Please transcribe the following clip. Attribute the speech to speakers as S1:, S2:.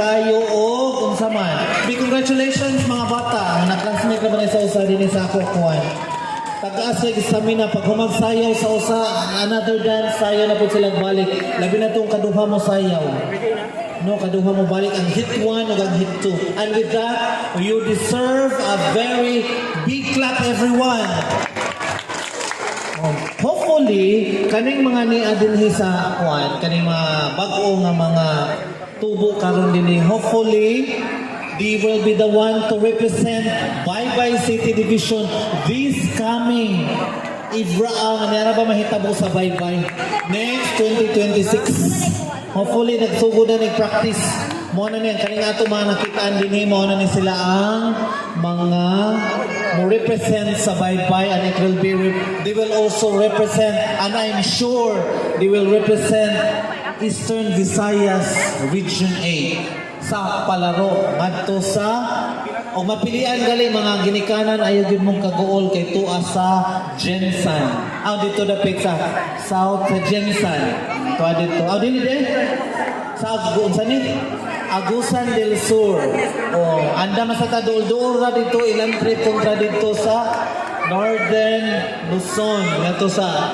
S1: kayo o unsa man. Big congratulations mga bata. Nag-classmate naman sa usa din sa ako kuan. Tagas kay stamina pag humagsayaw sa usa, another dance sayo na po sila balik. Labi na tong kaduha mo sayaw. No, kaduha mo balik ang hit 1 ug ang hit 2. And with that, you deserve a very big clap everyone. Hopefully, kaning mga ni adinhi sa kuan, kaning mga bag-o nga mga tubo karon dinhi. Hopefully, they will be the one to represent Baybay City Division this coming Ibraan. Nara ba mahitabo sa Baybay? Next 2026. Hopefully nagsugod na nag-practice. Mo na niyan kaning ato mga nakitaan dinhi mo na ni sila ang mga mo represent sa Baybay, and it will be they will also represent, and I'm sure they will represent Eastern Visayas Region 8 sa palaro ngadto sa o mapilian gali mga ginikanan ayo gyud mong kagool kay tuwa sa Jensan. Dito dapit sa South sa Jensan. Tuwa dito. Dili de sa unsa ni? Agusan del Sur. Anda masata duol-duol ra dito ilang trip kontra dito sa Northern Luzon ngadto sa